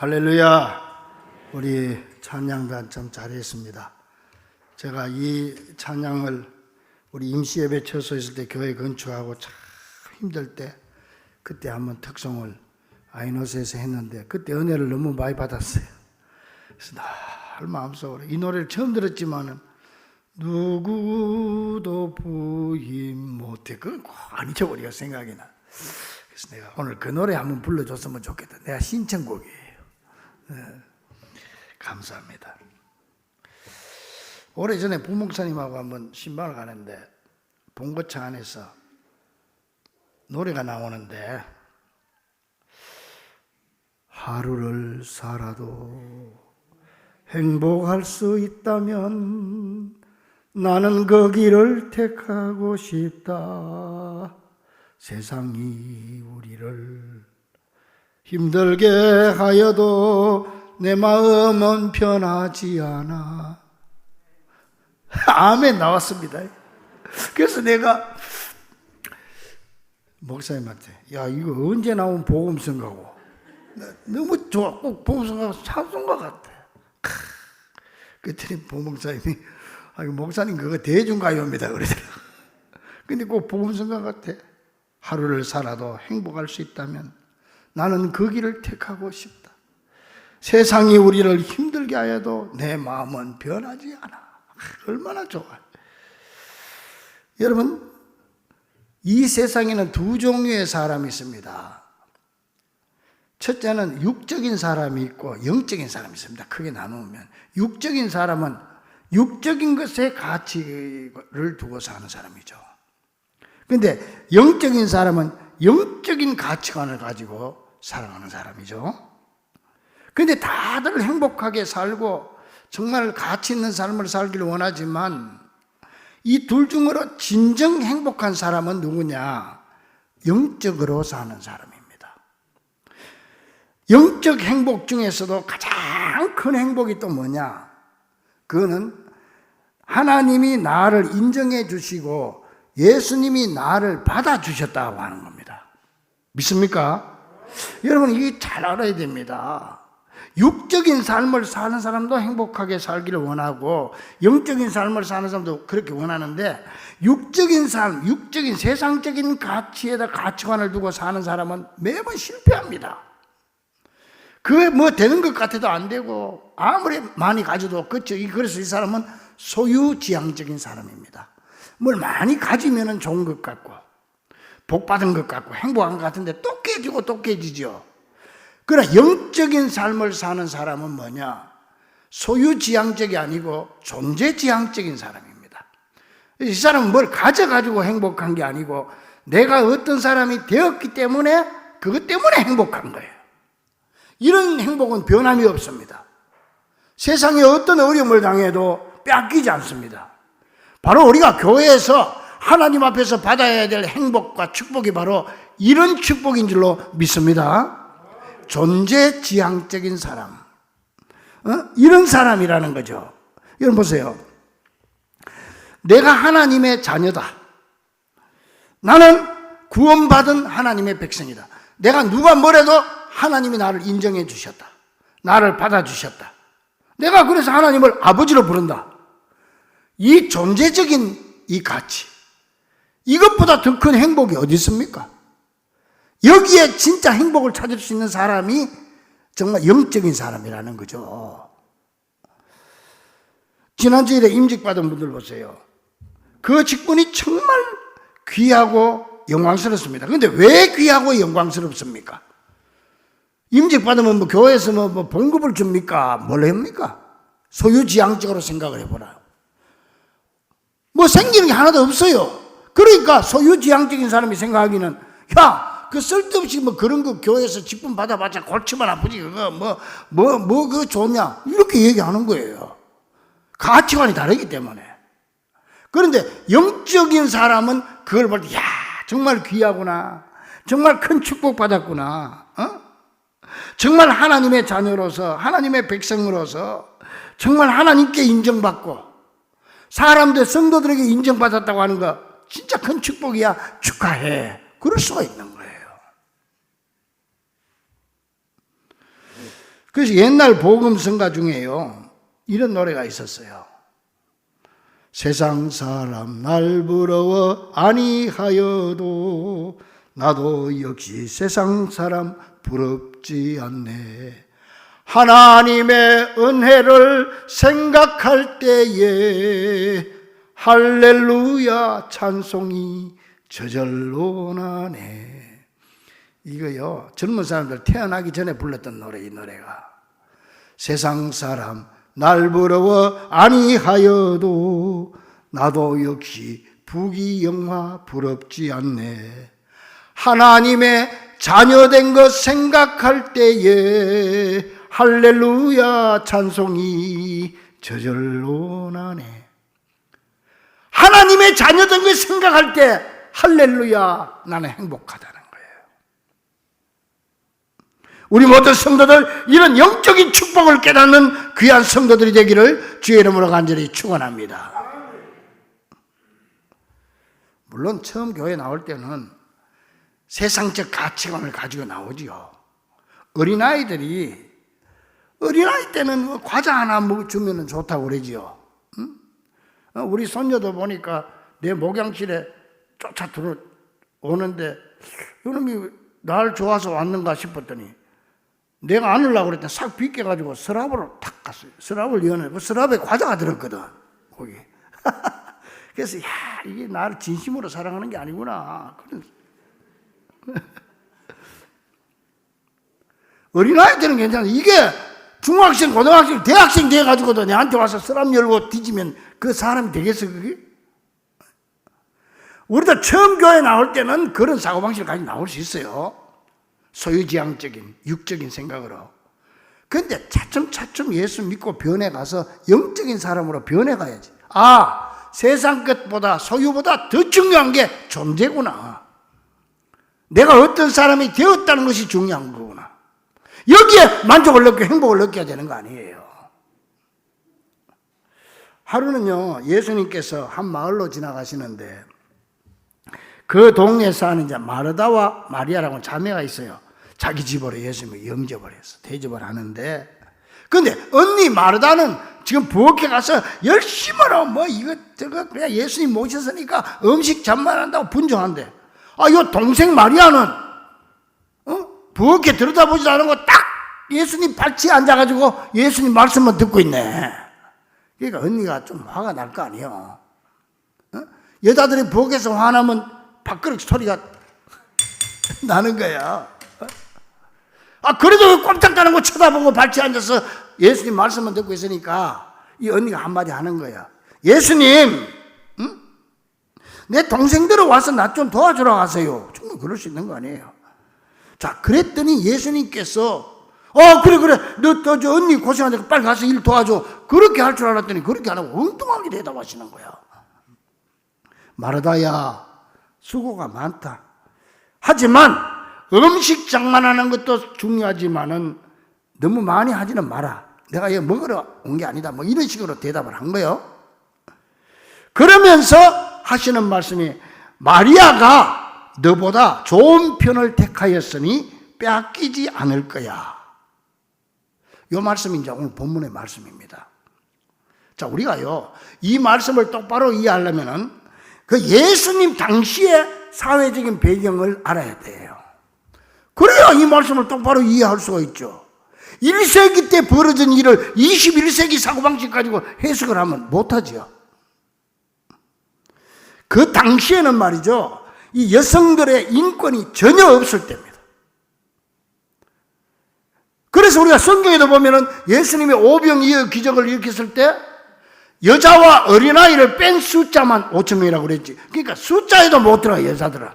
할렐루야. 우리 찬양단 참 잘했습니다. 제가 이 찬양을 우리 임시예배 처소 있을 때 교회 건축하고 참 힘들 때 그때 한번 특송을 아이노스에서 했는데 그때 은혜를 너무 많이 받았어요. 그래서 늘 마음속으로 이 노래를 처음 들었지만은 누구도 부인 못해. 그건 꼭 안 잊어버리고 생각이 나. 그래서 내가 오늘 그 노래 한번 불러줬으면 좋겠다. 내가 신청곡이에요. 네. 감사합니다. 오래전에 부목사님하고 한번 신방을 가는데 본거창 안에서 노래가 나오는데 하루를 살아도 행복할 수 있다면 나는 그 길을 택하고 싶다. 세상이 우리를 힘들게 하여도 내 마음은 변하지 않아. 아멘 나왔습니다. 그래서 내가 목사님한테 야 이거 언제 나온 복음성가고 너무 좋아. 꼭 복음성가고 찬송가 같아. 그랬더니 목사님이 목사님 그거 대중가요입니다 그러더라고요. 근데 꼭 복음성가 같아. 하루를 살아도 행복할 수 있다면 나는 그 길을 택하고 싶다. 세상이 우리를 힘들게 하여도 내 마음은 변하지 않아. 얼마나 좋아. 여러분, 이 세상에는 두 종류의 사람이 있습니다. 첫째는 육적인 사람이 있고 영적인 사람이 있습니다. 크게 나누면 육적인 사람은 육적인 것에 가치를 두고 사는 사람이죠. 그런데 영적인 사람은 영적인 가치관을 가지고 살아가는 사람이죠. 그런데 다들 행복하게 살고 정말 가치 있는 삶을 살기를 원하지만 이 둘 중으로 진정 행복한 사람은 누구냐? 영적으로 사는 사람입니다. 영적 행복 중에서도 가장 큰 행복이 또 뭐냐? 그거는 하나님이 나를 인정해 주시고 예수님이 나를 받아주셨다고 하는 겁니다. 믿습니까? 여러분 이게 잘 알아야 됩니다. 육적인 삶을 사는 사람도 행복하게 살기를 원하고 영적인 삶을 사는 사람도 그렇게 원하는데 육적인 삶, 육적인 세상적인 가치에다 가치관을 두고 사는 사람은 매번 실패합니다. 그게 뭐 되는 것 같아도 안 되고 아무리 많이 가져도 그래서 이 사람은 소유지향적인 사람입니다. 뭘 많이 가지면 좋은 것 같고 복 받은 것 같고 행복한 것 같은데 또 깨지고 또 깨지죠. 그러나 영적인 삶을 사는 사람은 뭐냐? 소유지향적이 아니고 존재지향적인 사람입니다. 이 사람은 뭘 가져가지고 행복한 게 아니고 내가 어떤 사람이 되었기 때문에 그것 때문에 행복한 거예요. 이런 행복은 변함이 없습니다. 세상에 어떤 어려움을 당해도 뺏기지 않습니다. 바로 우리가 교회에서 하나님 앞에서 받아야 될 행복과 축복이 바로 이런 축복인 줄로 믿습니다. 존재지향적인 사람, 이런 사람이라는 거죠. 여러분 보세요. 내가 하나님의 자녀다. 나는 구원받은 하나님의 백성이다. 내가 누가 뭐래도 하나님이 나를 인정해 주셨다. 나를 받아주셨다. 내가 그래서 하나님을 아버지로 부른다. 이 존재적인 이 가치, 이것보다 더 큰 행복이 어디 있습니까? 여기에 진짜 행복을 찾을 수 있는 사람이 정말 영적인 사람이라는 거죠. 지난주일에 임직받은 분들 보세요. 그 직분이 정말 귀하고 영광스럽습니다. 그런데 왜 귀하고 영광스럽습니까? 임직받으면 뭐 교회에서 뭐 봉급을 줍니까? 뭘 합니까? 소유지향적으로 생각을 해보라. 뭐 생기는 게 하나도 없어요. 그러니까 소유지향적인 사람이 생각하기는 그 쓸데없이 뭐 그런 거 교회에서 직분 받아봤자 골치만 아프지 그거 그거 좋냐 이렇게 얘기하는 거예요. 가치관이 다르기 때문에. 그런데 영적인 사람은 그걸 볼 때 야 정말 귀하구나, 정말 큰 축복 받았구나, 정말 하나님의 자녀로서 하나님의 백성으로서 정말 하나님께 인정받고 사람들 성도들에게 인정받았다고 하는 거 진짜 큰 축복이야, 축하해, 그럴 수가 있는 거예요. 그래서 옛날 복음성가 중에요, 이런 노래가 있었어요. 세상 사람 날 부러워 아니하여도 나도 역시 세상 사람 부럽지 않네. 하나님의 은혜를 생각할 때에 할렐루야 찬송이 저절로 나네. 이거요, 젊은 사람들 태어나기 전에 불렀던 노래, 이 노래가. 세상 사람 날 부러워 아니하여도 나도 역시 부귀영화 부럽지 않네. 하나님의 자녀된 것 생각할 때에 할렐루야 찬송이 저절로 나네. 하나님의 자녀된 걸 생각할 때 할렐루야, 나는 행복하다는 거예요. 우리 모든 성도들 이런 영적인 축복을 깨닫는 귀한 성도들이 되기를 주의 이름으로 간절히 축원합니다. 물론 처음 교회 나올 때는 세상적 가치관을 가지고 나오지요. 어린아이 때는 과자 하나 주면 좋다고 그러지요. 응? 우리 손녀도 보니까 내 목욕실에 쫓아 들어오는데 이놈이 날 좋아서 왔는가 싶었더니 내가 안으려고 그랬더니 싹 비껴가지고 서랍으로 탁 갔어요. 서랍을 여는 그 서랍에 과자가 들었거든, 거기. 그래서 이게 나를 진심으로 사랑하는 게 아니구나. 어린아이 때는 괜찮아. 이게 중학생, 고등학생, 대학생 돼가지고도 내한테 와서 서랍 열고 뒤지면 그 사람이 되겠어, 그게? 우리도 처음 교회 나올 때는 그런 사고방식을 가지고 나올 수 있어요. 소유지향적인, 육적인 생각으로. 그런데 차츰차츰 예수 믿고 변해가서 영적인 사람으로 변해가야지. 세상 것보다, 소유보다 더 중요한 게 존재구나. 내가 어떤 사람이 되었다는 것이 중요한 거구나. 여기에 만족을 느끼고 행복을 느껴야 되는 거 아니에요. 하루는요, 예수님께서 한 마을로 지나가시는데 그 동네에 사는 이제 마르다와 마리아라고 자매가 있어요. 자기 집으로 예수님을 영접을 해서 대접을 하는데, 근데 언니 마르다는 지금 부엌에 가서 열심으로 이것저것 그냥 예수님 모셨으니까 음식 잔만한다고 분주한데, 요 동생 마리아는 부엌에 들여다보지도 않은 딱 예수님 발치에 앉아가지고 예수님 말씀만 듣고 있네. 그러니까 언니가 좀 화가 날 거 아니에요. 여자들이 부엌에서 화나면 밥그릇 소리가 나는 거야. 그래도 꼼짝도 안 하고 쳐다보고 발치에 앉아서 예수님 말씀만 듣고 있으니까 이 언니가 한마디 하는 거야. 예수님, 내 동생들은 와서 나 좀 도와주러 가세요. 정말 그럴 수 있는 거 아니에요. 자, 그랬더니 예수님께서 그래 너 저 언니 고생하니까 빨리 가서 일 도와줘. 그렇게 할 줄 알았더니 그렇게 안 하고 엉뚱하게 대답하시는 거야. 마르다야, 수고가 많다. 하지만 음식 장만하는 것도 중요하지만은 너무 많이 하지는 마라. 내가 이거 먹으러 온 게 아니다. 이런 식으로 대답을 한 거예요. 그러면서 하시는 말씀이, 마리아가 너보다 좋은 편을 택하였으니 빼앗기지 않을 거야. 이 말씀이 이제 오늘 본문의 말씀입니다. 자, 우리가요, 이 말씀을 똑바로 이해하려면은 그 예수님 당시의 사회적인 배경을 알아야 돼요. 그래야 이 말씀을 똑바로 이해할 수가 있죠. 1세기 때 벌어진 일을 21세기 사고방식 가지고 해석을 하면 못하죠. 그 당시에는 말이죠, 이 여성들의 인권이 전혀 없을 때입니다. 그래서 우리가 성경에도 보면은 예수님이 오병이어 기적을 일으켰을 때 여자와 어린아이를 뺀 숫자만 5,000명이라고 그랬지. 그러니까 숫자에도 못 들어가, 여자들은.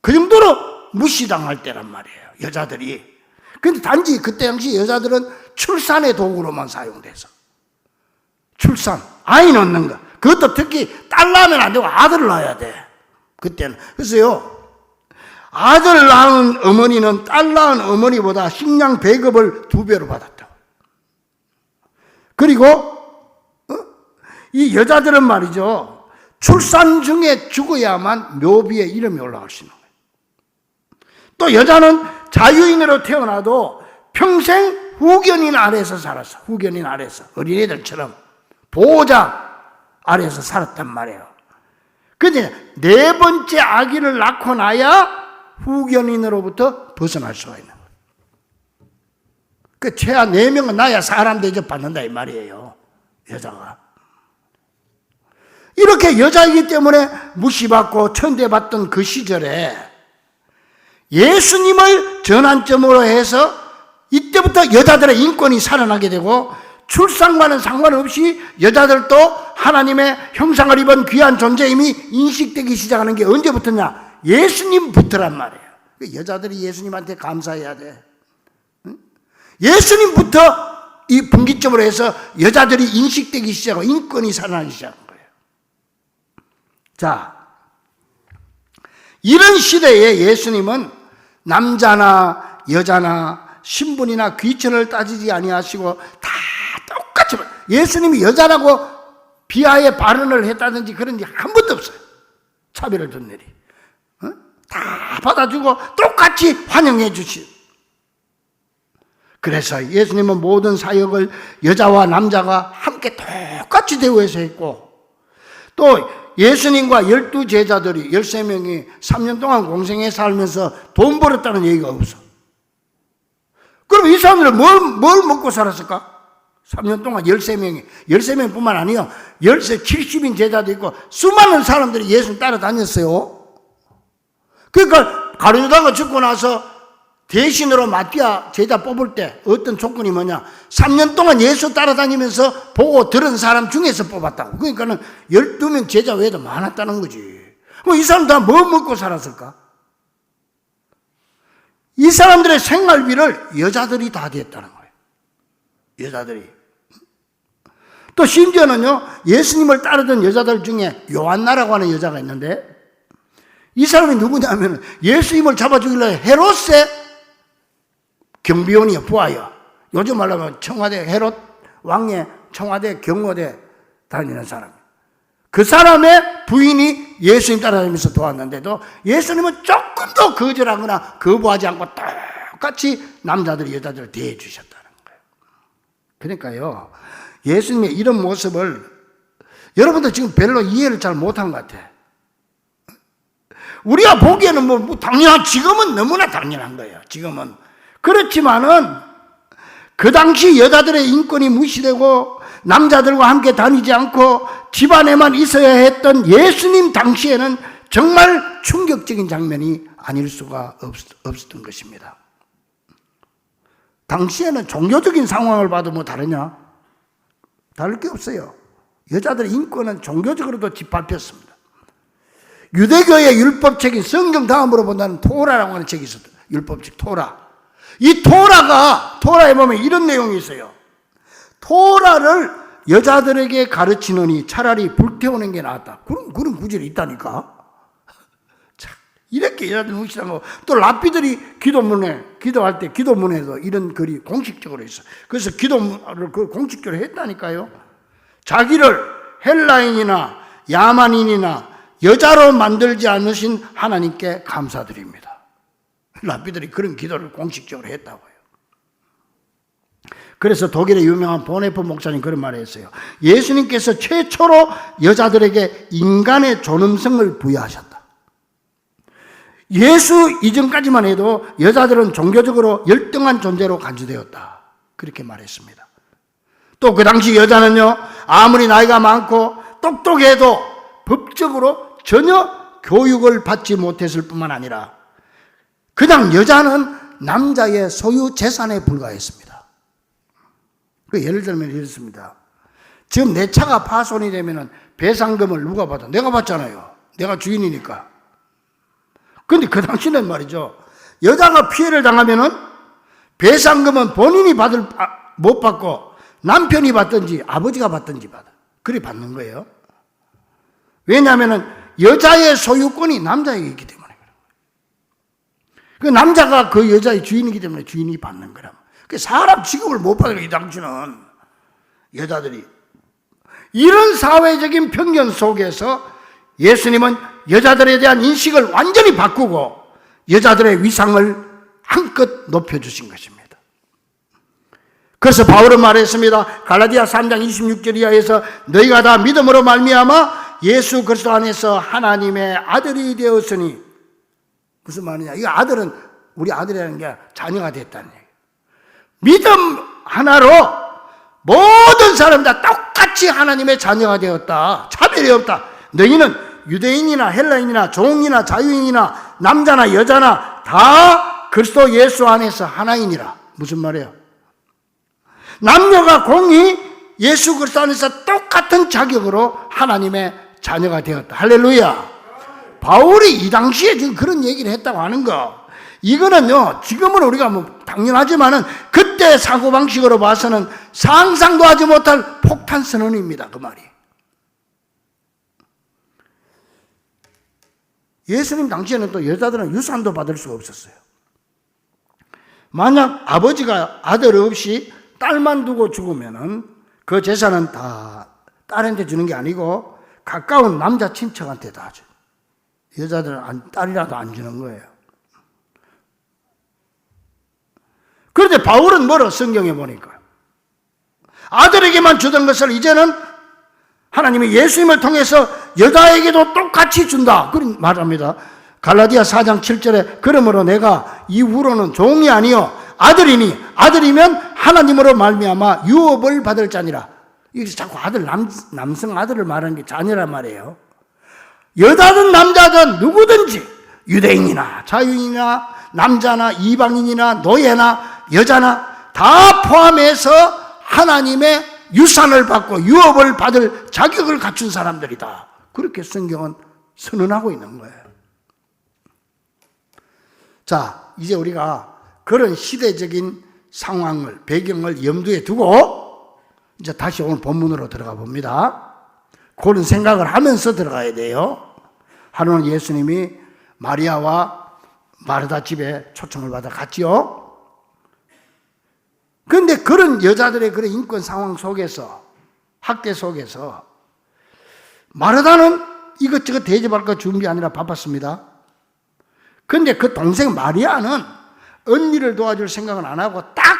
그 정도로 무시당할 때란 말이에요, 여자들이. 근데 단지 그때 당시 여자들은 출산의 도구로만 사용돼서. 출산, 아이 낳는 거. 그것도 특히 딸 낳으면 안 되고 아들을 낳아야 돼, 그때는. 그래서요, 아들 낳은 어머니는 딸 낳은 어머니보다 식량 배급을 2배로 받았다. 그리고 이 여자들은 말이죠, 출산 중에 죽어야만 묘비에 이름이 올라갈 수 있는 거예요. 또 여자는 자유인으로 태어나도 평생 후견인 아래에서 살았어. 후견인 아래에서. 어린애들처럼 보호자 아래에서 살았단 말이에요. 그런데 네 번째 아기를 낳고 나야 후견인으로부터 벗어날 수가 있는 거예요. 그 최하 4명은 나야 사람 대접받는다 이 말이에요. 여자가. 이렇게 여자이기 때문에 무시받고 천대받던 그 시절에 예수님을 전환점으로 해서 이때부터 여자들의 인권이 살아나게 되고 출산과는 상관없이 여자들도 하나님의 형상을 입은 귀한 존재임이 인식되기 시작하는 게 언제부터냐? 예수님부터란 말이에요. 여자들이 예수님한테 감사해야 돼. 예수님부터 이 분기점으로 해서 여자들이 인식되기 시작하고 인권이 살아나기 시작한 거예요. 자, 이런 시대에 예수님은 남자나 여자나 신분이나 귀천을 따지지 아니하시고 다 똑같이 예수님이 여자라고 비하의 발언을 했다든지 그런 게 한 번도 없어요. 차별을 둔 일이. 다 받아주고 똑같이 환영해 주시. 그래서 예수님은 모든 사역을 여자와 남자가 함께 똑같이 대우해서 했고 또 예수님과 12제자들이 13명이 3년 동안 공생에 살면서 돈 벌었다는 얘기가 없어. 그럼 이 사람들은 뭘 먹고 살았을까? 3년 동안 13명뿐만 아니요 70인 제자도 있고 수많은 사람들이 예수님 따라다녔어요. 그러니까 가룟유다가 죽고 나서 대신으로 마띠아 제자 뽑을 때 어떤 조건이 뭐냐? 3년 동안 예수 따라다니면서 보고 들은 사람 중에서 뽑았다고. 그러니까는 12명 제자 외에도 많았다는 거지. 그럼 이 사람 다 뭐 먹고 살았을까? 이 사람들의 생활비를 여자들이 다 됐다는 거예요. 여자들이. 또 심지어는요, 예수님을 따르던 여자들 중에 요한나라고 하는 여자가 있는데 이 사람이 누구냐면 예수님을 잡아 죽이려고 헤롯의 경비원이요, 부하요. 요즘 말로 하면 청와대 헤롯 왕의 청와대 경호대 다니는 사람. 그 사람의 부인이 예수님 따라다니면서 도왔는데도 예수님은 조금도 거절하거나 거부하지 않고 똑같이 남자들 여자들을 대해 주셨다는 거예요. 그러니까요, 예수님의 이런 모습을 여러분들 지금 별로 이해를 잘 못한 것 같아. 우리가 보기에는 지금은 너무나 당연한 거예요. 지금은. 그렇지만은 그 당시 여자들의 인권이 무시되고 남자들과 함께 다니지 않고 집안에만 있어야 했던 예수님 당시에는 정말 충격적인 장면이 아닐 수가 없었던 것입니다. 당시에는 종교적인 상황을 봐도 뭐 다르냐? 다를 게 없어요. 여자들의 인권은 종교적으로도 짓밟혔습니다. 유대교의 율법책인 성경 다음으로 본다는 토라라고 하는 책이 있었어요. 율법책 토라. 이 토라에 보면 이런 내용이 있어요. 토라를 여자들에게 가르치느니 차라리 불태우는 게 낫다. 그런 구절이 있다니까. 참, 이렇게 여자들 무시한 거. 또 랍비들이 기도할 때 기도문에도 이런 글이 공식적으로 있어. 그래서 기도를 공식적으로 했다니까요. 자기를 헬라인이나 야만인이나 여자로 만들지 않으신 하나님께 감사드립니다. 랍비들이 그런 기도를 공식적으로 했다고요. 그래서 독일의 유명한 보네프 목사님 그런 말을 했어요. 예수님께서 최초로 여자들에게 인간의 존엄성을 부여하셨다. 예수 이전까지만 해도 여자들은 종교적으로 열등한 존재로 간주되었다. 그렇게 말했습니다. 또 그 당시 여자는요, 아무리 나이가 많고 똑똑해도 법적으로 전혀 교육을 받지 못했을 뿐만 아니라 그냥 여자는 남자의 소유 재산에 불과했습니다. 예를 들면 이렇습니다. 지금 내 차가 파손이 되면 배상금을 누가 받아? 내가 받잖아요. 내가 주인이니까. 그런데 그 당시는 말이죠. 여자가 피해를 당하면 배상금은 본인이 못 받고 남편이 받든지 아버지가 받든지 받아. 그리 받는 거예요. 왜냐하면 여자의 소유권이 남자에게 있기 때문에. 그 남자가 그 여자의 주인이기 때문에 주인이 받는 거라. 그 사람 취급을 못 받는 이 당시는 여자들이 이런 사회적인 편견 속에서 예수님은 여자들에 대한 인식을 완전히 바꾸고 여자들의 위상을 한껏 높여주신 것입니다. 그래서 바울은 말했습니다. 갈라디아 3장 26절 이하에서 너희가 다 믿음으로 말미암아 예수 그리스도 안에서 하나님의 아들이 되었으니, 무슨 말이냐? 이 아들은 우리 아들이라는 게 자녀가 됐다는 얘기예요. 믿음 하나로 모든 사람 다 똑같이 하나님의 자녀가 되었다. 차별이 없다. 너희는 유대인이나 헬라인이나 종이나 자유인이나 남자나 여자나 다 그리스도 예수 안에서 하나이니라. 무슨 말이에요? 남녀가 공히 예수 그리스도 안에서 똑같은 자격으로 하나님의 자녀가 되었다. 할렐루야. 바울이 이 당시에 지금 그런 얘기를 했다고 하는 거, 이거는요, 지금은 우리가 뭐 당연하지만은 그때 사고방식으로 봐서는 상상도 하지 못할 폭탄 선언입니다. 그 말이. 예수님 당시에는 또 여자들은 유산도 받을 수가 없었어요. 만약 아버지가 아들 없이 딸만 두고 죽으면은 그 재산은 다 딸한테 주는 게 아니고 가까운 남자 친척한테 다 줘요. 여자들은 딸이라도 안 주는 거예요. 그런데 바울은 뭐라 성경에 보니까 아들에게만 주던 것을 이제는 하나님이 예수님을 통해서 여자에게도 똑같이 준다. 그런 말합니다. 갈라디아 4장 7절에 그러므로 내가 이후로는 종이 아니요 아들이니 아들이면 하나님으로 말미암아 유업을 받을 자니라. 여기서 자꾸 아들 남성 아들을 말하는 게 자녀란 말이에요. 여자든 남자든 누구든지 유대인이나 자유인이나 남자나 이방인이나 노예나 여자나 다 포함해서 하나님의 유산을 받고 유업을 받을 자격을 갖춘 사람들이다. 그렇게 성경은 선언하고 있는 거예요. 자, 이제 우리가 그런 시대적인 상황을, 배경을 염두에 두고 이제 다시 오늘 본문으로 들어가 봅니다. 그런 생각을 하면서 들어가야 돼요. 하루는 예수님이 마리아와 마르다 집에 초청을 받아 갔지요. 그런데 그런 여자들의 그런 인권 상황 속에서, 학대 속에서 마르다는 이것저것 대접할 거 준비하느라 바빴습니다. 그런데 그 동생 마리아는 언니를 도와줄 생각은 안 하고 딱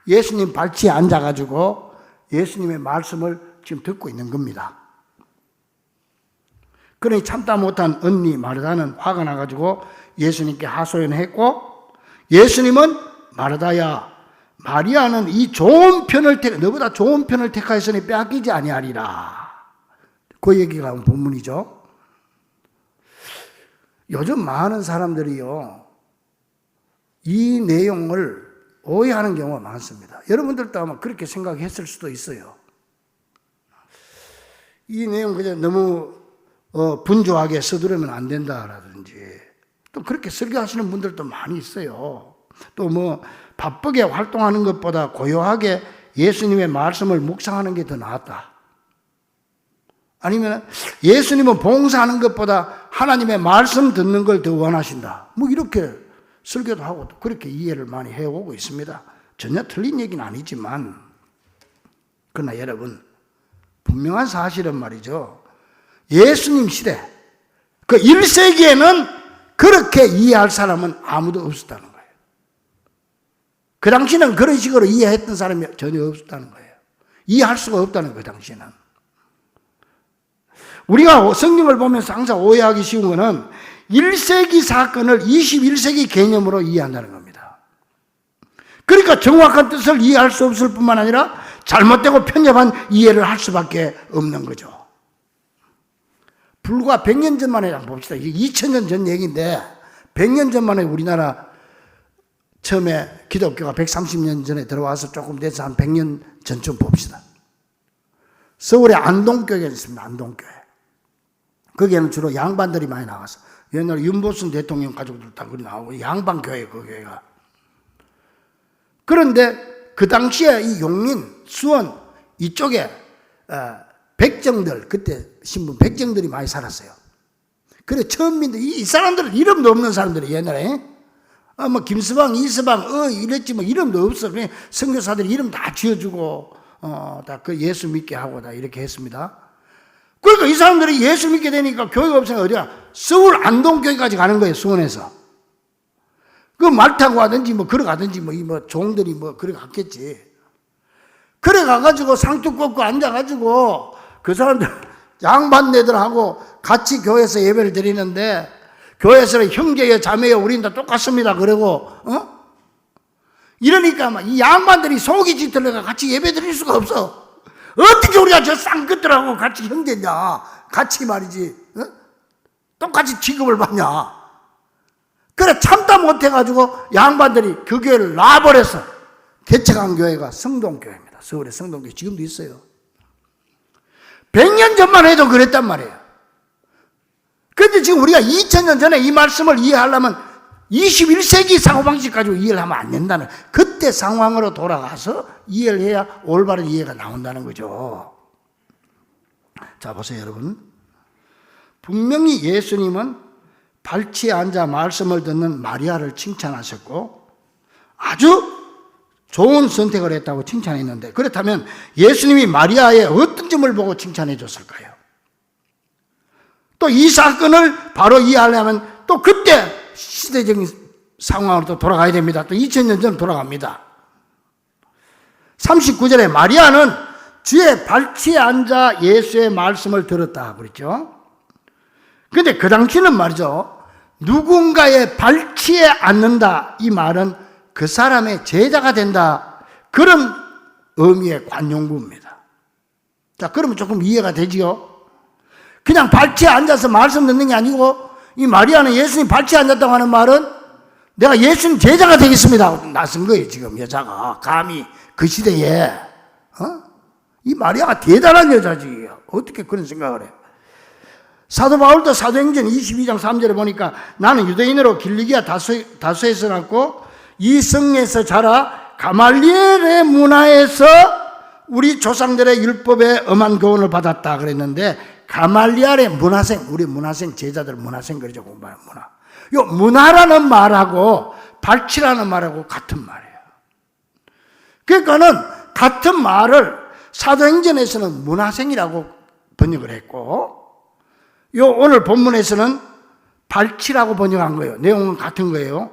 예수님 발치에 앉아가지고 예수님의 말씀을 지금 듣고 있는 겁니다. 그러니 참다 못한 언니 마르다는 화가 나가지고 예수님께 하소연했고, 예수님은 마르다야, 마리아는 이 좋은 편을 너보다 좋은 편을 택하였으니 빼앗기지 아니하리라. 그 얘기가 본문이죠. 요즘 많은 사람들이요, 이 내용을 오해하는 경우가 많습니다. 여러분들도 아마 그렇게 생각했을 수도 있어요. 이 내용 그냥 너무 분주하게 서두르면 안 된다라든지, 또 그렇게 설교하시는 분들도 많이 있어요. 또 뭐 바쁘게 활동하는 것보다 고요하게 예수님의 말씀을 묵상하는 게 더 낫다. 아니면 예수님은 봉사하는 것보다 하나님의 말씀 듣는 걸 더 원하신다. 뭐 이렇게 설교도 하고 그렇게 이해를 많이 해오고 있습니다. 전혀 틀린 얘기는 아니지만, 그러나 여러분, 분명한 사실은 말이죠, 예수님 시대, 그 1세기에는 그렇게 이해할 사람은 아무도 없었다는 거예요. 그 당시는 그런 식으로 이해했던 사람이 전혀 없었다는 거예요. 이해할 수가 없다는 거예요, 당시에는. 우리가 성경을 보면서 항상 오해하기 쉬운 거는 1세기 사건을 21세기 개념으로 이해한다는 겁니다. 그러니까 정확한 뜻을 이해할 수 없을 뿐만 아니라 잘못되고 편협한 이해를 할 수밖에 없는 거죠. 불과 100년 전만에 한번 봅시다. 이게 2000년 전 얘기인데 100년 전만에 우리나라 처음에 기독교가 130년 전에 들어와서 조금 돼서 한 100년 전쯤 봅시다. 서울에 안동교회가 있습니다. 안동교회. 거기에는 주로 양반들이 많이 나와서 옛날에 윤보순 대통령 가족들 다 거기 나오고 양반교회, 그 교회가. 그런데 그 당시에 이 용인, 수원 이쪽에 백정들, 그때 신분 백정들이 많이 살았어요. 그래 처음인데 이 사람들은 이름도 없는 사람들이 옛날에 뭐 김서방, 이서방, 이랬지 뭐 이름도 없어. 그냥 선교사들이 이름 다 지어주고 다 그 예수 믿게 하고 다 이렇게 했습니다. 그러니까 이 사람들이 예수 믿게 되니까 교회가 없으니까 어디야? 서울 안동교회까지 가는 거예요, 수원에서. 그 말 타고 가든지 뭐 걸어가든지 뭐 종들이 뭐 걸어갔겠지. 그래 가가지고 상투 꺾고 앉아가지고 그 사람들 양반네들하고 같이 교회에서 예배를 드리는데, 교회에서는 형제여 자매여 우리는 다 똑같습니다 그러고 이러니까 막 이 양반들이 속이 짙으니까 같이 예배 드릴 수가 없어. 어떻게 우리가 저 쌍끝들하고 같이 형제냐, 같이 말이지 똑같이 취급을 받냐. 그래 참다 못해가지고 양반들이 그 교회를 놔버려서 개척한 교회가 성동교회입니다. 서울의 성동교회 지금도 있어요. 100년 전만 해도 그랬단 말이에요. 그런데 지금 우리가 2000년 전에 이 말씀을 이해하려면 21세기 사고방식 가지고 이해를 하면 안 된다는, 그때 상황으로 돌아가서 이해를 해야 올바른 이해가 나온다는 거죠. 자 보세요 여러분. 분명히 예수님은 발치에 앉아 말씀을 듣는 마리아를 칭찬하셨고 아주 좋은 선택을 했다고 칭찬했는데, 그렇다면 예수님이 마리아의 어떤 점을 보고 칭찬해 줬을까요? 또 이 사건을 바로 이해하려면 또 그때 시대적인 상황으로 또 돌아가야 됩니다. 또 2000년 전 돌아갑니다. 39절에 마리아는 주의 발치에 앉아 예수의 말씀을 들었다 그랬죠. 그런데 그 당시는 말이죠, 누군가의 발치에 앉는다 이 말은 그 사람의 제자가 된다, 그런 의미의 관용구입니다. 자 그러면 조금 이해가 되지요. 그냥 발치에 앉아서 말씀 듣는 게 아니고, 이 마리아는 예수님 발치에 앉았다고 하는 말은 내가 예수님 제자가 되겠습니다 나선 거예요. 지금 여자가 감히 그 시대에 이 마리아가 대단한 여자지, 어떻게 그런 생각을 해요. 사도 바울도 사도행전 22장 3절에 보니까 나는 유대인으로 길리기아 다소에서 났고 이 성에서 자라 가말리엘의 문화에서 우리 조상들의 율법에 엄한 교훈을 받았다 그랬는데, 가말리엘의 문화생, 우리 문화생 제자들 문화생 그러죠. 공부하는 문화. 요 문화라는 말하고 발치라는 말하고 같은 말이에요. 그러니까는 같은 말을 사도행전에서는 문화생이라고 번역을 했고, 요 오늘 본문에서는 발치라고 번역한 거예요. 내용은 같은 거예요.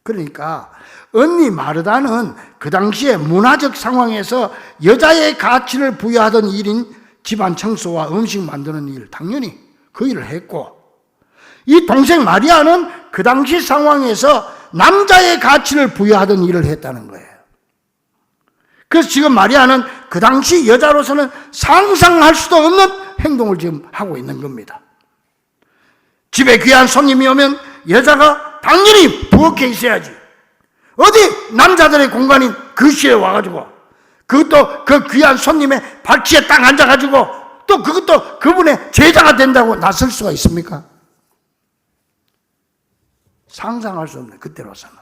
그러니까 언니 마르다는 그 당시에 문화적 상황에서 여자의 가치를 부여하던 일인 집안 청소와 음식 만드는 일, 당연히 그 일을 했고, 이 동생 마리아는 그 당시 상황에서 남자의 가치를 부여하던 일을 했다는 거예요. 그래서 지금 마리아는 그 당시 여자로서는 상상할 수도 없는 행동을 지금 하고 있는 겁니다. 집에 귀한 손님이 오면 여자가 당연히 부엌에 있어야지. 어디 남자들의 공간인 거실에 와가지고 그것도 그 귀한 손님의 발치에 딱 앉아가지고 또 그것도 그분의 제자가 된다고 나설 수가 있습니까? 상상할 수 없는, 그때로서는.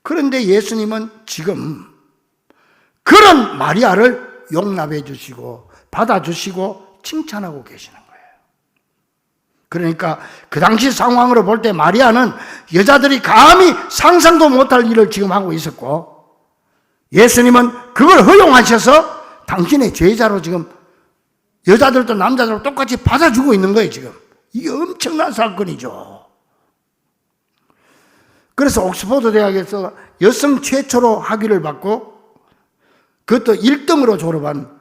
그런데 예수님은 지금 그런 마리아를 용납해 주시고 받아주시고 칭찬하고 계시는 거예요. 그러니까 그 당시 상황으로 볼 때 마리아는 여자들이 감히 상상도 못할 일을 지금 하고 있었고, 예수님은 그걸 허용하셔서 당신의 제자로 지금 여자들도 남자들도 똑같이 받아주고 있는 거예요. 지금 이게 엄청난 사건이죠. 그래서 옥스퍼드 대학에서 여성 최초로 학위를 받고 그것도 1등으로 졸업한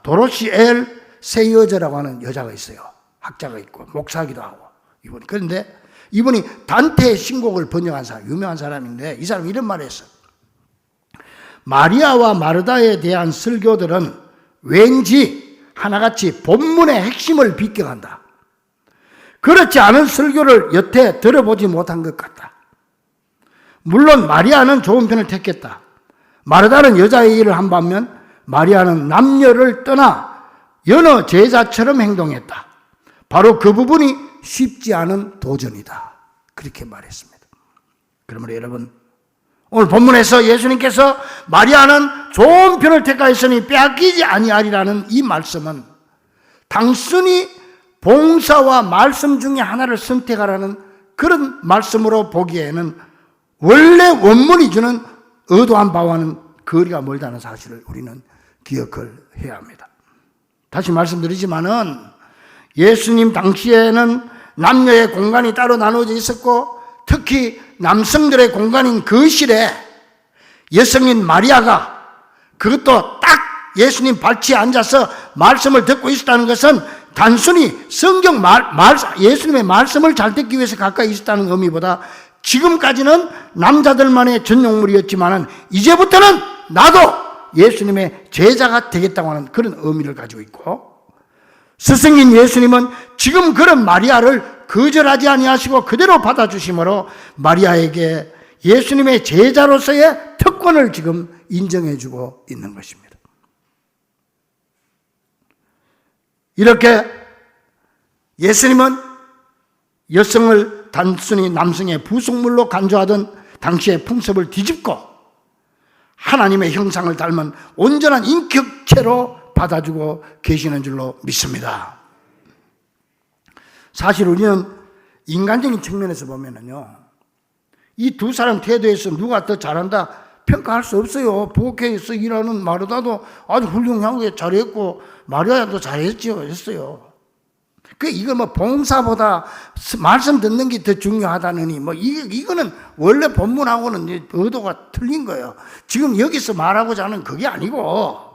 도로시 엘 세이어저라고 하는 여자가 있어요. 학자가 있고 목사기도 하고 이분이. 그런데 이분이 단테의 신곡을 번역한 사람, 유명한 사람인데 이 사람이 이런 말을 했어요. 마리아와 마르다에 대한 설교들은 왠지 하나같이 본문의 핵심을 비껴간다. 그렇지 않은 설교를 여태 들어보지 못한 것 같다. 물론 마리아는 좋은 편을 택했다. 마르다는 여자의 일을 한 반면 마리아는 남녀를 떠나 여느 제자처럼 행동했다. 바로 그 부분이 쉽지 않은 도전이다. 그렇게 말했습니다. 그러므로 여러분, 오늘 본문에서 예수님께서 마리아는 좋은 편을 택하였으니 빼앗기지 아니하리라는 이 말씀은 단순히 봉사와 말씀 중에 하나를 선택하라는 그런 말씀으로 보기에는 원래 원문이 주는 의도한 바와는 거리가 멀다는 사실을 우리는 기억을 해야 합니다. 다시 말씀드리지만은 예수님 당시에는 남녀의 공간이 따로 나눠져 있었고 특히 남성들의 공간인 거실에 여성인 마리아가 그것도 딱 예수님 발치에 앉아서 말씀을 듣고 있었다는 것은 단순히 성경 예수님의 말씀을 잘 듣기 위해서 가까이 있었다는 의미보다 지금까지는 남자들만의 전용물이었지만 이제부터는 나도 예수님의 제자가 되겠다고 하는 그런 의미를 가지고 있고, 스승인 예수님은 지금 그런 마리아를 거절하지 아니하시고 그대로 받아주심으로 마리아에게 예수님의 제자로서의 특권을 지금 인정해주고 있는 것입니다. 이렇게 예수님은 여성을 단순히 남성의 부속물로 간주하던 당시의 풍습을 뒤집고 하나님의 형상을 닮은 온전한 인격체로 받아주고 계시는 줄로 믿습니다. 사실 우리는 인간적인 측면에서 보면은요, 이 두 사람 태도에서 누가 더 잘한다 평가할 수 없어요. 부엌에서 일하는 마르다도 아주 훌륭하게 잘했고 마리아도 잘했어요. 이거 뭐 봉사보다 말씀 듣는 게 더 중요하다느니 이거는 원래 본문하고는 의도가 틀린 거예요. 지금 여기서 말하고자 하는 그게 아니고,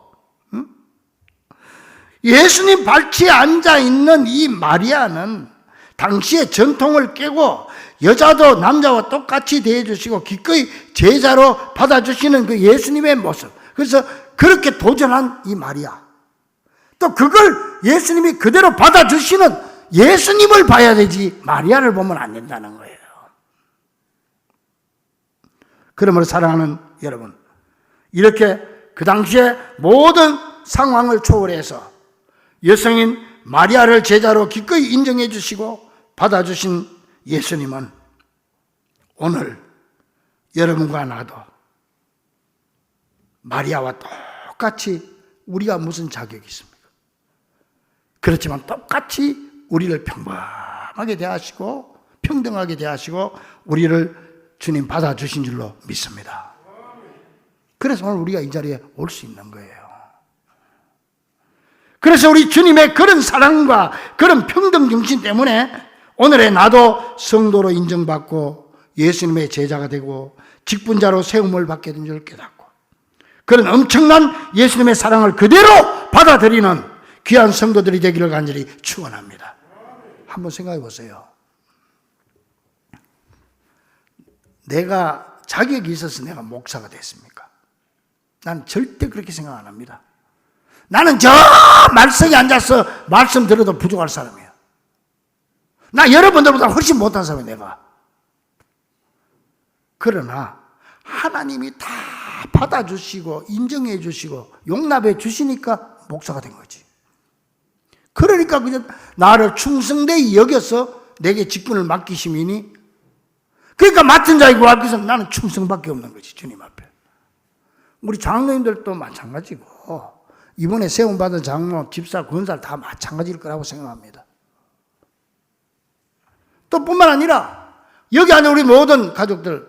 예수님 발치에 앉아 있는 이 마리아는 당시의 전통을 깨고 여자도 남자와 똑같이 대해주시고 기꺼이 제자로 받아주시는 그 예수님의 모습, 그래서 그렇게 도전한 이 마리아, 또 그걸 예수님이 그대로 받아주시는 예수님을 봐야 되지 마리아를 보면 안 된다는 거예요. 그러므로 사랑하는 여러분, 이렇게 그 당시에 모든 상황을 초월해서 여성인 마리아를 제자로 기꺼이 인정해 주시고 받아주신 예수님은 오늘 여러분과 나도 마리아와 똑같이 우리가 무슨 자격이 있습니까? 그렇지만 똑같이 우리를 평범하게 대하시고 평등하게 대하시고 우리를 주님 받아주신 줄로 믿습니다. 그래서 오늘 우리가 이 자리에 올 수 있는 거예요. 그래서 우리 주님의 그런 사랑과 그런 평등 정신 때문에 오늘의 나도 성도로 인정받고 예수님의 제자가 되고 직분자로 세움을 받게 된 줄 깨닫고, 그런 엄청난 예수님의 사랑을 그대로 받아들이는 귀한 성도들이 되기를 간절히 축원합니다. 한번 생각해 보세요. 내가 자격이 있어서 내가 목사가 됐습니까? 나는 절대 그렇게 생각 안 합니다. 나는 저 말석에 앉아서 말씀 들어도 부족할 사람이에요. 나 여러분들보다 훨씬 못한 사람이에요, 내가. 그러나 하나님이 다 받아주시고 인정해 주시고 용납해 주시니까 목사가 된 거지. 그러니까 그냥 나를 충성되이 여겨서 내게 직분을 맡기심이니, 그러니까 맡은 자이고 앞에서 나는 충성밖에 없는 거지, 주님 앞에. 우리 장로님들도 마찬가지고 이번에 세움받은 장로, 집사, 권사 다 마찬가지일 거라고 생각합니다. 또 뿐만 아니라 여기 안에 우리 모든 가족들,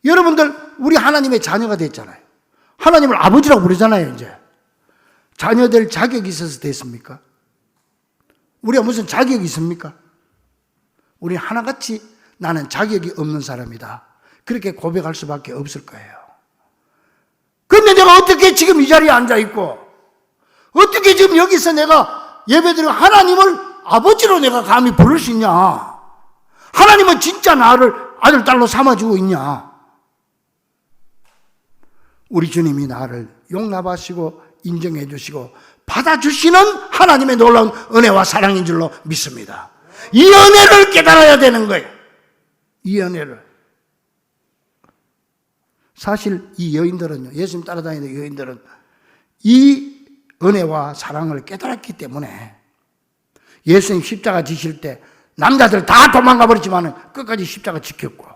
여러분들 우리 하나님의 자녀가 됐잖아요. 하나님을 아버지라고 부르잖아요. 이제 자녀될 자격이 있어서 됐습니까? 우리가 무슨 자격이 있습니까? 우리 하나같이 나는 자격이 없는 사람이다, 그렇게 고백할 수밖에 없을 거예요. 그런데 내가 어떻게 지금 이 자리에 앉아있고 어떻게 지금 여기서 내가 예배드리고 하나님을 아버지로 내가 감히 부를 수 있냐? 하나님은 진짜 나를 아들, 딸로 삼아주고 있냐? 우리 주님이 나를 용납하시고 인정해 주시고 받아주시는 하나님의 놀라운 은혜와 사랑인 줄로 믿습니다. 이 은혜를 깨달아야 되는 거예요. 이 은혜를. 사실 이 여인들은요, 예수님 따라다니는 여인들은 이 은혜와 사랑을 깨달았기 때문에 예수님 십자가 지실 때 남자들 다 도망가 버렸지만 끝까지 십자가 지켰고,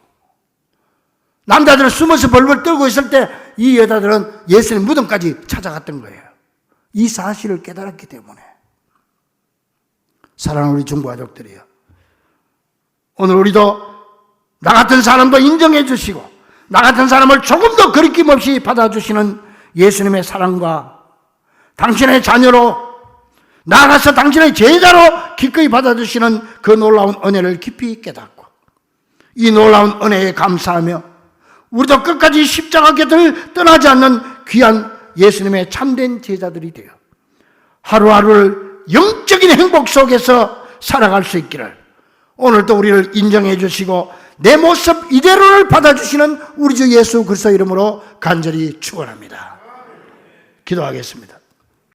남자들은 숨어서 벌벌 떨고 있을 때 이 여자들은 예수님 무덤까지 찾아갔던 거예요. 이 사실을 깨달았기 때문에. 사랑하는 우리 중고가족들이요, 오늘 우리도 나 같은 사람도 인정해 주시고 나 같은 사람을 조금 더 거리낌 없이 받아주시는 예수님의 사랑과 당신의 자녀로 나아가서 당신의 제자로 기꺼이 받아주시는 그 놀라운 은혜를 깊이 깨닫고 이 놀라운 은혜에 감사하며 우리도 끝까지 십자가 곁을 떠나지 않는 귀한 예수님의 참된 제자들이 되어 하루하루를 영적인 행복 속에서 살아갈 수 있기를 오늘도 우리를 인정해 주시고 내 모습 이대로를 받아주시는 우리 주 예수 그리스도 이름으로 간절히 축원합니다. 기도하겠습니다.